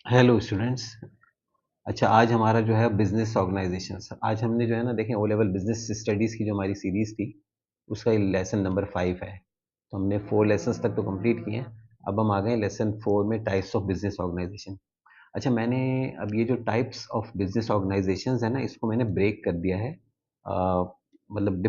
Hello students. अच्छा, आज हमारा जो है बिजनेस ऑर्गेनाइजेशन, आज हमने जो है ना देखें ओ लेवल बिजनेस स्टडीज़ की जो हमारी सीरीज़ थी उसका ये लेसन नंबर 5 है। तो हमने 4 लेसन्स तक तो कंप्लीट किए हैं। अब हम आ गए लेसन 4 में टाइप्स ऑफ बिजनेस ऑर्गेनाइजेशन। अच्छा, मैंने अब ये जो टाइप्स ऑफ बिजनेस ऑर्गेनाइजेशंस है ना इसको मैंने ब्रेक कर दिया है। मतलब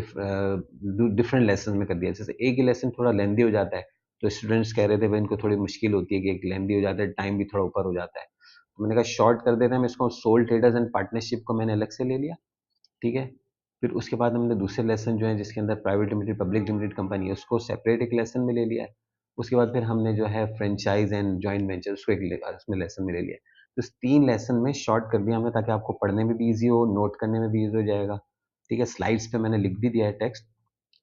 डिफरेंट लेसन में कर दिया है। जैसे एक ही लेसन थोड़ा लेंदी हो जाता है तो स्टूडेंट्स कह रहे थे भाई इनको थोड़ी मुश्किल होती है कि एक लेंदी हो जाता है, टाइम भी थोड़ा ऊपर हो जाता है। तो मैंने कहा शॉर्ट कर देते हैं हम इसको। सोल ट्रेडर्स एंड पार्टनरशिप को मैंने अलग से ले लिया। ठीक है। फिर उसके बाद हमने दूसरे लेसन जो है जिसके अंदर private limited public limited company है उसको सेपरेट एक लेसन में ले लिया है। उसके बाद फिर हमने जो है फ्रेंचाइज एंड जॉइंट वेंचर उसको उसमें लेसन में ले लिया। तो इस 3 लेसन में शॉर्ट कर दिया हमने ताकि आपको पढ़ने में भी ईजी हो, नोट करने में भी ईजी हो जाएगा। ठीक है, स्लाइड्स पे मैंने लिख भी दिया है टेक्स्ट।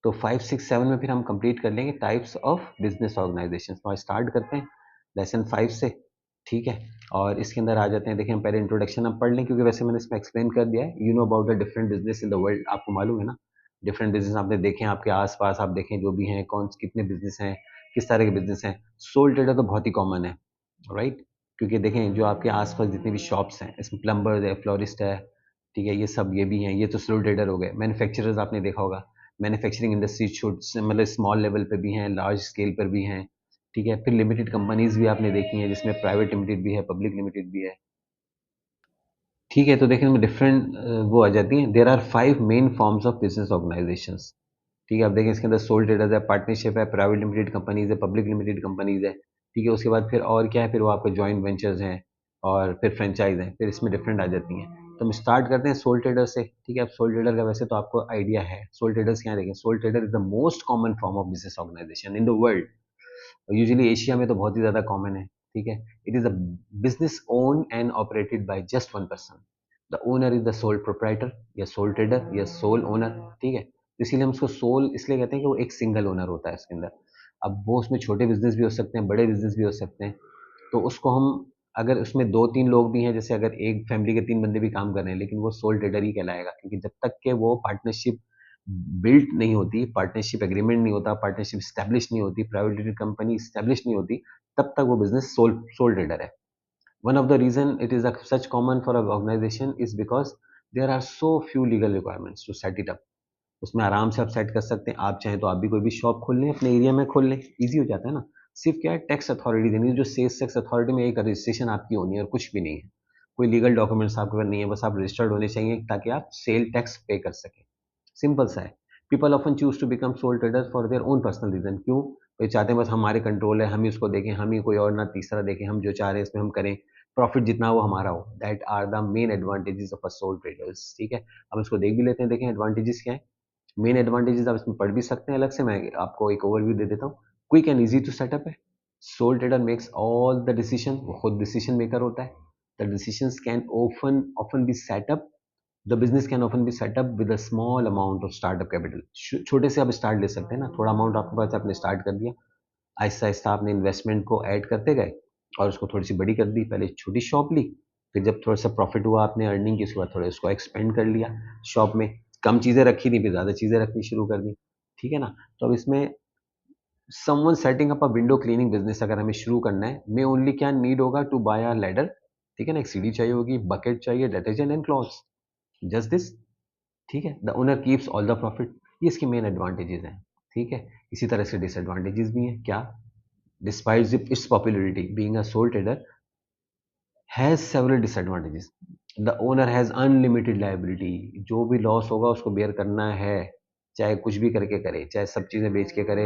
तो 5 6 7 में फिर हम कंप्लीट कर लेंगे टाइप्स ऑफ बिजनेस ऑर्गेनाइजेशन। तो स्टार्ट करते हैं लेसन 5 से। ठीक है। और इसके अंदर आ जाते हैं। देखिए हम पहले इंट्रोडक्शन अब पढ़ लें क्योंकि वैसे मैंने इसमें एक्सप्लेन कर दिया है। You know about the different business in the world, आपको मालूम है ना। डिफरेंट बिजनेस आपने देखे हैं आपके आसपास, आप देखें जो भी हैं कौन कितने बिजनेस हैं, किस तरह के बिजनेस हैं। सोल ट्रेडर तो बहुत ही कॉमन है, राइट। क्योंकि देखें जो आपके आसपास जितनी भी शॉप्स हैं इसमें प्लम्बर है, फ्लोरिस्ट है, ठीक है, ये सब ये भी हैं, ये तो सोल ट्रेडर हो गए। मैन्युफैक्चरर्स आपने देखा होगा, मैन्युफैक्चरिंग इंडस्ट्री छोट मतलब स्मॉल लेवल पे भी हैं, लार्ज स्केल पर भी हैं। ठीक है। फिर लिमिटेड कंपनीज भी आपने देखी हैं जिसमें प्राइवेट लिमिटेड भी है, पब्लिक लिमिटेड भी है। ठीक है। तो देखिए इनमें डिफरेंट वो आ जाती हैं। There are 5 main forms of business organisations. ठीक है। आप देखें इसके अंदर सोल ट्रेडर्स है, पार्टनरशिप है, प्राइवेट लिमिटेड कंपनीज है, पब्लिक लिमिटेड कंपनीज है। ठीक है। उसके बाद फिर और क्या है, फिर वो आपके जॉइंट वेंचर्स हैं और फिर फ्रेंचाइज हैं, फिर इसमें डिफरेंट आ जाती हैं। तो हम स्टार्ट करते हैं सोल ट्रेडर से। ठीक है। अब सोल ट्रेडर का वैसे तो आपको आइडिया है सोल ट्रेडर्स क्या है। देखें sole trader is the most common form of business organisation in the world. Usually Asia में तो बहुत ही ज़्यादा कॉमन है। ठीक है। It is a business own and operated by just one person. The owner is the sole proprietor या sole trader या सोल ओनर। ठीक है। तो इसीलिए हम उसको सोल इसलिए कहते हैं कि वो एक सिंगल ओनर होता है उसके अंदर। अब वो उसमें छोटे बिजनेस भी हो सकते हैं, बड़े बिजनेस भी हो सकते हैं। तो उसको हम अगर उसमें 2-3 लोग भी हैं, जैसे अगर एक फैमिली के 3 बंदे भी काम कर रहे हैं, लेकिन वो सोल ट्रेडर ही कहलाएगा क्योंकि जब तक के वो पार्टनरशिप बिल्ट नहीं होती, पार्टनरशिप एग्रीमेंट नहीं होता, पार्टनरशिप स्टैब्लिश नहीं होती, प्राइवेट लिमिटेड कंपनी स्टैब्लिश नहीं होती, तब तक वो बिजनेस सोल सोल ट्रेडर है। One of the reason it is such common for an organization is because there are so few legal requirements to set it up. उसमें आराम से आप सेट कर सकते हैं। आप चाहें तो आप भी कोई भी शॉप खोल लें, अपने एरिया में खोल लें, इजी हो जाता है ना। सिर्फ क्या है, टैक्स अथॉरिटी देनी है, जो सेल्स टैक्स अथॉरिटी में एक रजिस्ट्रेशन आपकी होनी है और कुछ भी नहीं है। कोई लीगल डॉक्यूमेंट्स आपके पास नहीं है, बस आप रजिस्टर्ड होने चाहिए ताकि आप सेल टैक्स पे कर सकें। सिंपल सा है। People often choose to become sole trader for their own personal reason. क्यों? वो चाहते हैं बस हमारे कंट्रोल है, हम ही उसको देखें, हम ही कोई और ना तीसरा देखें, हम जो चाह रहे हैं इसमें हम करें, प्रॉफिट जितना वो हमारा हो। That are the main advantages of a sole traders. ठीक है। हम इसको देख भी लेते हैं। देखें एडवांटेजेस क्या है। मेन एडवांटेजेस आप इसमें पढ़ भी सकते हैं अलग से, मैं आपको एक ओवरव्यू दे देता हूँ। Quick and easy to set up है। Sole trader makes all the decision, वो खुद डिसीजन मेकर होता है। The decisions can often often be set up, the business can often be set up with a small amount of startup capital। छोटे से आप start ले सकते हैं ना, थोड़ा अमाउंट आपके पास है, आपने स्टार्ट कर दिया, आहिस्ता आहिस्ता आपने इन्वेस्टमेंट को ऐड करते गए और उसको थोड़ी सी बड़ी कर दी। पहले एक छोटी शॉप ली, फिर जब थोड़ा सा प्रॉफिट हुआ आपने अर्निंग की, उसके बाद थोड़ा उसको एक्सपेंड कर लिया। शॉप में कम चीज़ें रखी थी, फिर ज़्यादा चीज़ें रखनी शुरू कर दी। ठीक है ना। तो अब इसमें समवन सेटिंग अप अ विंडो क्लीनिंग बिजनेस अगर हमें शुरू करना है, में ओनली क्या नीड होगा टू बाय अ लेडर। ठीक है ना, एक सीढ़ी चाहिए होगी, बकेट चाहिए, detergent and clothes, just this. ठीक है। The owner keeps all the profit. ये इसके मेन एडवांटेजेस हैं। ठीक है। इसी तरह से डिसएडवांटेजेस भी हैं। क्या? Despite it's popularity, being a soul trader has several disadvantages. The owner has unlimited liability, जो भी लॉस होगा उसको बेयर करना है, चाहे कुछ भी करके करे, चाहे सब चीज़ें बेच के करे,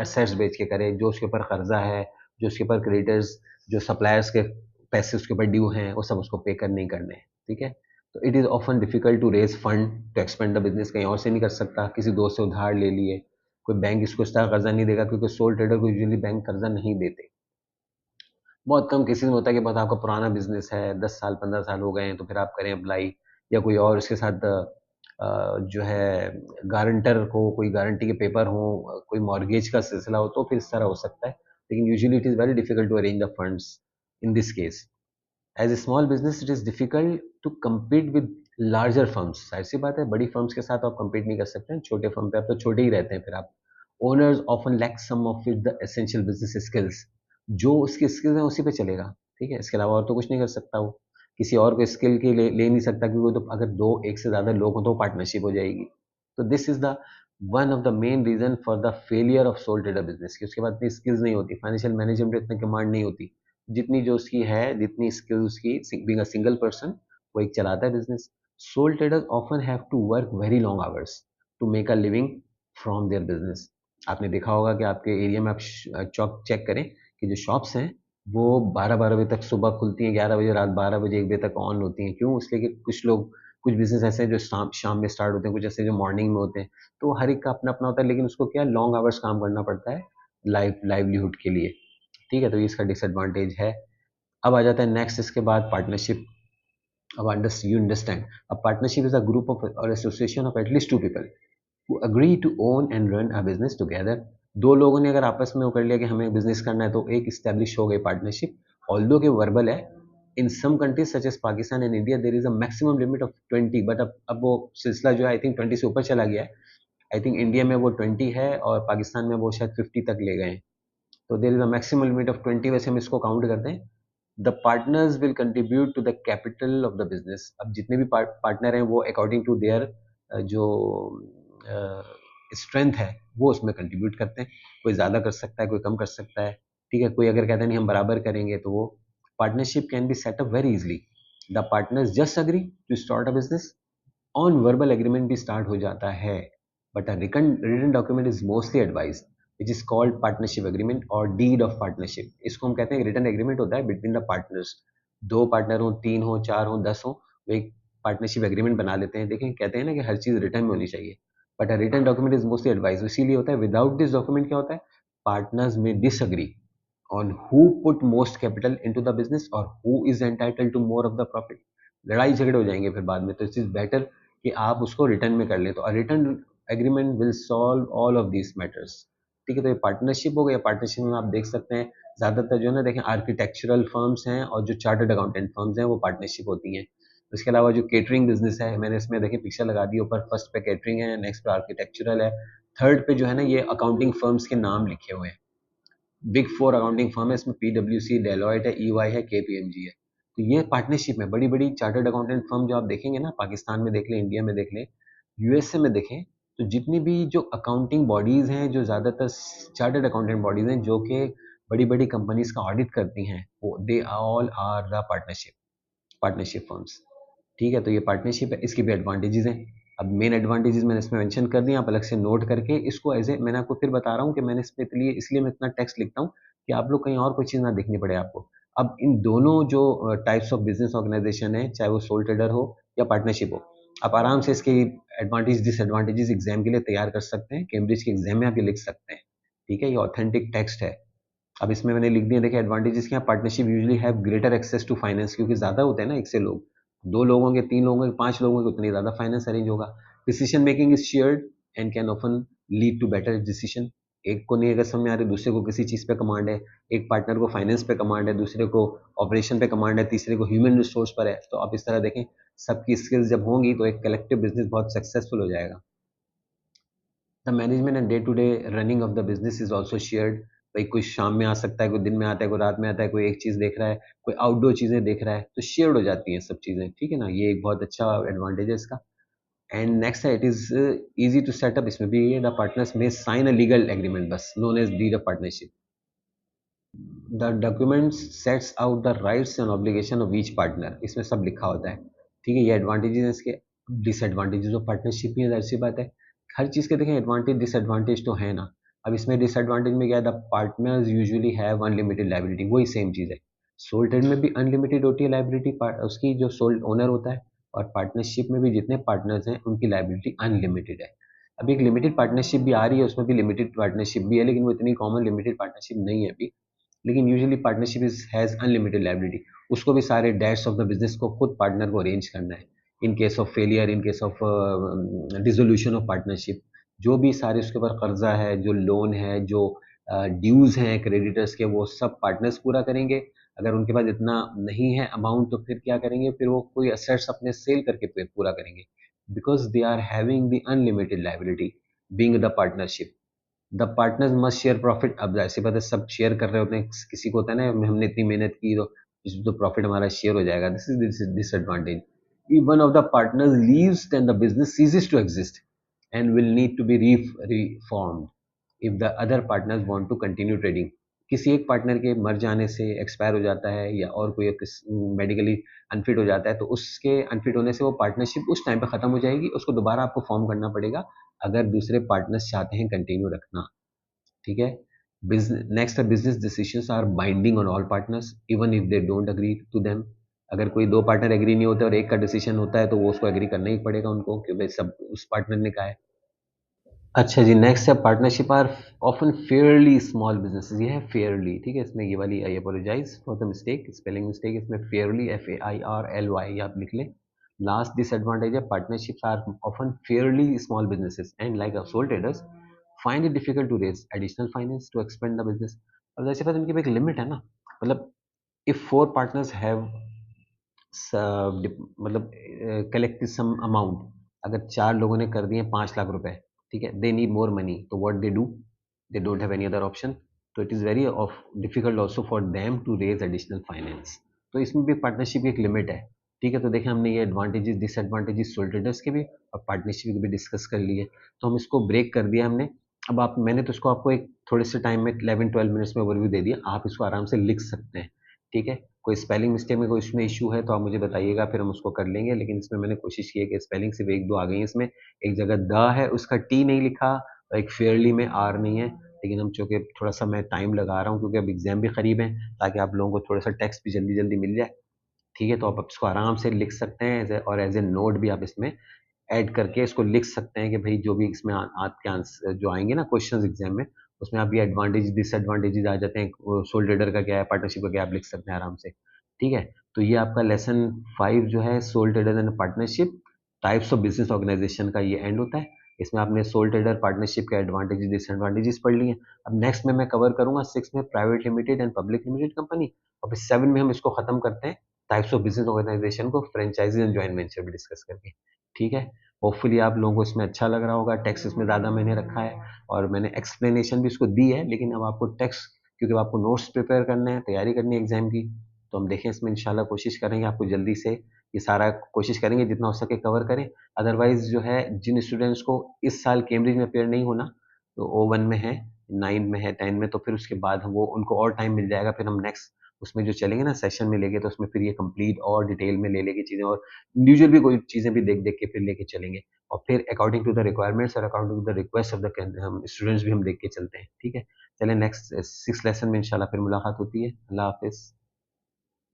एसेट्स बेच के करे, जो उसके ऊपर कर्जा है, जो उसके ऊपर क्रेडिटर्स, जो सप्लायर्स के पैसे उसके ऊपर ड्यू हैं, वो सब उसको पे करने ही करने हैं। ठीक है। तो it is often difficult to raise fund to expand the business, कहीं और से नहीं कर सकता, किसी दोस्त से उधार ले लिए, कोई बैंक इसको इस तरह कर्जा नहीं देगा क्योंकि सोल ट्रेडर को यूजुअली बैंक कर्जा नहीं देते। बहुत कम केसेस में होता है कि बहुत आपका पुराना बिजनेस है, 10 साल 15 साल हो गए हैं, तो फिर आप करें अप्लाई, या कोई और उसके साथ जो है गारंटर को कोई गारंटी के पेपर हो, कोई मॉर्गेज का सिलसिला हो, तो फिर इस तरह हो सकता है। लेकिन usually it is very difficult to arrange the funds in this case. As a small business it is difficult to compete with larger firms. जाहिर सी बात है, बड़ी फर्म्स के साथ आप compete नहीं कर सकते हैं। छोटे फर्म पे आप तो छोटे ही रहते हैं फिर आप। Owners often lack some of it the essential business skills. जो उसकी स्किल्स हैं उसी पे चलेगा। ठीक है, इसके अलावा और तो कुछ नहीं कर सकता वो, किसी और को स्किल के ले नहीं सकता, क्योंकि वो तो अगर दो एक से ज़्यादा लोग हों तो पार्टनरशिप हो जाएगी। तो this is the one of the main reason for the failure of soul trader business, कि उसके बाद इतनी स्किल्स नहीं होती, फाइनेंशियल मैनेजमेंट इतनी कमांड नहीं होती, जितनी जो उसकी है, जितनी स्किल्स की बीइंग अ सिंगल पर्सन वो एक चलाता है business. Sole traders often have to work very long hours to make a living from their business. आपने देखा होगा कि आपके एरिया में आप चौक चेक करें कि जो शॉप्स हैं वो 12-12 बजे तक सुबह खुलती हैं, 11 बजे रात 12 बजे 1 बजे तक ऑन होती हैं। क्यों? इसलिए कि कुछ लोग, कुछ बिजनेस ऐसे हैं जो शाम शाम में स्टार्ट होते हैं, कुछ ऐसे जो मॉर्निंग में होते हैं। तो हर एक का अपना अपना होता है, लेकिन उसको क्या लॉन्ग आवर्स काम करना पड़ता है लाइवलीहुड के लिए। ठीक है, तो ये इसका डिसएडवांटेज है। अब आ जाता है नेक्स्ट इसके बाद पार्टनरशिप। अब you understand, a partnership is a group of और association of at least two people who agree to own and run a business together। दो लोगों ने अगर आपस में वो कर लिया कि हमें बिजनेस करना है, तो एक स्टैब्लिश हो गई पार्टनरशिप। ऑल्दो के वर्बल है, in some countries such as Pakistan and India there is a maximum limit of 20, but अब वो सिलसिला जो है आई थिंक 20 से ऊपर चला गया है। आई थिंक इंडिया में वो 20 है और पाकिस्तान में वो शायद 50 तक ले गए हैं। तो there is a maximum limit of 20, वैसे हम इसको काउंट करते हैं। The partners will contribute to the capital of the business. अब जितने भी पार्टनर हैं वो अकॉर्डिंग टू देयर जो स्ट्रेंथ है वो उसमें कंट्रीब्यूट करते हैं। कोई ज़्यादा कर सकता है, कोई कम कर सकता है। ठीक है, कोई अगर कहता है नहीं हम बराबर करेंगे, तो वो partnership can be set up very easily. The partners just agree to start a business, on verbal agreement भी स्टार्ट हो जाता है, but a written document is mostly advise which is called partnership agreement और डीड ऑफ पार्टनरशिप। इसको हम कहते हैं written agreement होता है बिटवीन द पार्टनर्स। दो पार्टनर हो, तीन हो, चार हो, 10 हो, वो एक पार्टनरशिप एग्रीमेंट बना लेते हैं। देखें, कहते हैं ना कि हर चीज़ रिटर्न में होनी चाहिए, but a written document is mostly advise, इसीलिए होता है। विदाउट दिस डॉक्यूमेंट क्या होता है, पार्टनर्स में disagree on who put most capital into the business or who is entitled to more of the profit। लड़ाई झगड़े हो जाएंगे फिर बाद में, तो इट इज बेटर कि आप उसको रिटर्न में कर लें। तो return agreement will solve all of these matters. ठीक है, तो ये पार्टनरशिप हो गया। पार्टनरशिप में आप देख सकते हैं ज़्यादातर जो है ना, देखें आर्किटेक्चरल फर्म्स हैं और जो चार्टर्ड अकाउंटेंट फर्म्स हैं वो पार्टनरशिप होती हैं। इसके अलावा जो केटरिंग बिजनेस है, मैंने इसमें देखिए पिक्चर लगा दी ऊपर, फर्स्ट पे केटरिंग है, नेक्स्ट पे आर्किटेक्चरल है, थर्ड पे जो है ना ये अकाउंटिंग फर्म्स के नाम लिखे हुए हैं। बिग फोर अकाउंटिंग फर्म है इसमें, पीडब्ल्यूसी, डेलॉयट है, ईवाई है, केपीएमजी है। तो ये पार्टनरशिप में बड़ी बड़ी चार्टर्ड अकाउंटेंट फर्म जो आप देखेंगे ना, पाकिस्तान में देख लें, इंडिया में देख लें, यूएसए में देखें, तो जितनी भी जो अकाउंटिंग बॉडीज हैं, जो ज़्यादातर चार्टर्ड अकाउंटेंट बॉडीज हैं जो कि बड़ी बड़ी कंपनीज का ऑडिट करती हैं, वो they all are the partnership firms. ठीक है, तो ये पार्टनरशिप है, इसके भी एडवांटेजेस हैं। अब मेन एडवांटेजेस मैंने इसमें मेंशन कर दिए, आप अलग से नोट करके इसको एज ए, मैंने आपको फिर बता रहा हूँ कि मैंने इसमें इसलिए मैं इतना टेक्स्ट लिखता हूँ कि आप लोग कहीं और कोई चीज़ ना देखनी पड़े आपको। अब इन दोनों जो टाइप्स ऑफ बिजनेस ऑर्गेनाइजेशन है, चाहे वो सोल ट्रेडर हो या पार्टनरशिप हो, आप आराम से इसके एडवांटेज डिसएडवांटेजेस एग्जाम के लिए तैयार कर सकते हैं। कैम्ब्रिज के एग्जाम में आप ये लिख सकते हैं। ठीक है, ये ऑथेंटिक टेक्स्ट है। अब इसमें मैंने लिख दिया, देखिए एडवांटेजेस क्या, partnership usually have greater access to finance, क्योंकि ज़्यादा होते हैं ना, एक से लोग, दो लोगों के, तीन लोगों के, पांच लोगों के, उतनी ज़्यादा फाइनेंस अरेंज होगा। Decision making is shared and can often lead to better decision. एक को नहीं अगर समझ में आ रही, दूसरे को किसी चीज़ पे कमांड है, एक पार्टनर को फाइनेंस पे कमांड है, दूसरे को ऑपरेशन पे कमांड है, तीसरे को ह्यूमन रिसोर्स पर है, तो आप इस तरह देखें, सबकी स्किल्स जब होंगी तो एक कलेक्टिव बिजनेस बहुत सक्सेसफुल हो जाएगा। The management and day to day running of the business is also shared. भाई कोई शाम में आ सकता है, कोई दिन में आता है, कोई रात में आता है, कोई एक चीज़ देख रहा है, कोई आउटडोर चीज़ें देख रहा है, तो शेयर्ड हो जाती हैं सब चीज़ें। ठीक है ना, ये एक बहुत अच्छा एडवांटेज है इसका। एंड नेक्स्ट है, it is easy to set up. इसमें भी द पार्टनर्स में साइन अ लीगल एग्रीमेंट, बस known as deed of partnership. The document sets out the rights and obligation of each partner, इसमें सब लिखा होता है। ठीक है, ये एडवांटेजेस हैं इसके। डिसएडवांटेजेस ऑफ पार्टनरशिप में जाहिर सी बात है, हर चीज़ के देखें एडवांटेज डिसएडवांटेज तो है ना। अब इसमें डिसएडवांटेज में क्या है, the partners usually have unlimited liability, वही सेम चीज़ है। सोल ट्रेड में भी अनलिमिटेड होती है लाइबिलिटी, उसकी जो सोल ओनर होता है, और पार्टनरशिप में भी जितने पार्टनर्स हैं उनकी लाइबिलिटी अनलिमिटेड है। अब एक लिमिटेड पार्टनरशिप भी आ रही है, उसमें भी लिमिटेड पार्टनरशिप भी है, लेकिन वो इतनी कॉमन लिमिटेड पार्टनरशिप नहीं है अभी। लेकिन usually partnership is has unlimited liability, उसको भी सारे डेट्स ऑफ द बिजनेस को खुद पार्टनर को अरेंज करना है। In case of failure, in case of dissolution of partnership, जो भी सारे उसके ऊपर कर्जा है, जो लोन है, जो ड्यूज हैं क्रेडिटर्स के, वो सब पार्टनर्स पूरा करेंगे। अगर उनके पास इतना नहीं है अमाउंट, तो फिर क्या करेंगे, फिर वो कोई असेट्स अपने सेल करके पूरा करेंगे, because they are having the unlimited liability being the partnership. The partners must share profit. अब ऐसी बात है, सब शेयर कर रहे होते हैं, किसी को होता है ना हमने इतनी मेहनत की, तो इसमें तो प्रॉफिट हमारा शेयर हो जाएगा। This is disadvantage. If one of the partners leaves then the business ceases to exist and will need to be reformed if the other partners want to continue trading. किसी एक partner के मर जाने से, expire हो जाता है, या और कोई मेडिकली अनफिट हो जाता है, तो उसके अनफिट होने से वो पार्टनरशिप उस टाइम पे खत्म हो जाएगी। उसको दोबारा आपको फॉर्म करना पड़ेगा अगर दूसरे पार्टनर्स चाहते हैं कंटिन्यू रखना। ठीक है। नेक्स्ट है business decisions are binding on all partners even if they don't agree to them. अगर कोई दो पार्टनर एग्री नहीं होते और एक का डिसीजन होता है तो वो उसको एग्री करना ही पड़ेगा उनको, क्योंकि सब उस पार्टनर ने कहा है। अच्छा जी, नेक्स्ट है partnership are often fairly small businesses. ये है फेयरली, ठीक है। इसमें ये वाली I apologize for the mistake, spelling mistake. इसमें फेयरली FAIRLY आप लिख लें। लास्ट डिसएडवांटेज है partnerships are often fairly small businesses and like sole traders find it difficult to raise additional finance to expand the business. और जैसे बात, उनकी भी एक लिमिट है ना। मतलब इफ फोर पार्टनर्स हैव मतलब कलेक्टेड सम अमाउंट, अगर चार लोगों ने कर दिए 5 लाख रुपए, ठीक है, दे नीड मोर मनी, तो what they do, they don't have any other option. तो it is very of difficult also for them to raise additional finance. तो इसमें भी पार्टनरशिप की एक लिमिट है। ठीक है, तो देखें हमने ये एडवांटेजेस डिसएडवांटेजेस सोल ट्रेडर्स के भी और पार्टनरशिप के भी डिस्कस कर लिए। तो हम इसको ब्रेक कर दिया हमने। अब आप, मैंने तो इसको आपको एक थोड़े से टाइम में 11-12 मिनट्स में ओवरव्यू दे दिया। आप इसको आराम से लिख सकते हैं। ठीक है, कोई स्पेलिंग मिस्टेक में कोई इसमें इशू है तो आप मुझे बताइएगा, फिर हम उसको कर लेंगे। लेकिन इसमें मैंने कोशिश की है कि स्पेलिंग सिर्फ एक दो आ गई हैं इसमें। एक जगह द है, उसका टी नहीं लिखा, और एक फेयरली में आर नहीं है। लेकिन हम चूंकि थोड़ा सा मैं टाइम लगा रहा हूँ क्योंकि अब एग्जाम भी करीब है, ताकि आप लोगों को थोड़ा सा टेक्स्ट भी जल्दी जल्दी मिल जाए। ठीक है, तो आप इसको आराम से लिख सकते हैं, और एज ए नोट भी आप इसमें ऐड करके इसको लिख सकते हैं कि भाई जो भी इसमें आपके आंसर जो आएंगे ना क्वेश्चंस एग्जाम में, उसमें आप ये एडवांटेज डिसएडवांटेजेस आ जाते हैं, सोल ट्रेडर का क्या है, पार्टनरशिप का क्या है, आप लिख सकते हैं आराम से। ठीक है, तो ये आपका लेसन 5 जो है sole trader and partnership types of business organisation का ये एंड होता है। इसमें आपने सोल ट्रेडर पार्टनरशिप के एडवांटेजेस डिसएडवांटेजेस पढ़ लिए। अब नेक्स्ट में मैं कवर करूंगा 6 में private limited and public limited company, और फिर 7 में हम इसको खत्म करते हैं टाइप्स ऑफ बिजनेस ऑर्गेनाइजेशन को, फ्रेंचाइजी एंड ज्वाइंट वेंचर भी डिस्कस करके। ठीक है, होपफुली आप लोगों को इसमें अच्छा लग रहा होगा। टेक्स्ट इसमें ज़्यादा मैंने रखा है और मैंने एक्सप्लेनेशन भी इसको दी है, लेकिन अब आपको टेक्स्ट, क्योंकि आपको नोट्स प्रिपेयर करने हैं, तैयारी करनी है एग्जाम की, तो हम देखें इसमें इंशाल्लाह कोशिश करेंगे आपको जल्दी से ये सारा, कोशिश करेंगे जितना हो सके कवर करें। अदरवाइज जो है, जिन स्टूडेंट्स को इस साल कैम्ब्रिज में अपेयर नहीं होना, तो O1 में है, 9 में है, 10 में, तो फिर उसके बाद हम वो उनको और टाइम मिल जाएगा। फिर हम नेक्स्ट उसमें जो चलेंगे ना सेशन में लेके, तो उसमें फिर ये कंप्लीट और डिटेल में ले लेके चीज़ें, और इंडिविजुअल भी कोई चीज़ें भी देख देख के फिर लेके चलेंगे। और फिर अकॉर्डिंग टू द रिक्वायरमेंट्स और according to the request of the हम स्टूडेंट्स भी हम देख के चलते हैं। ठीक है, चलें नेक्स्ट 6 लेसन में इंशाल्लाह फिर मुलाकात होती है। अल्लाह हाफिज़।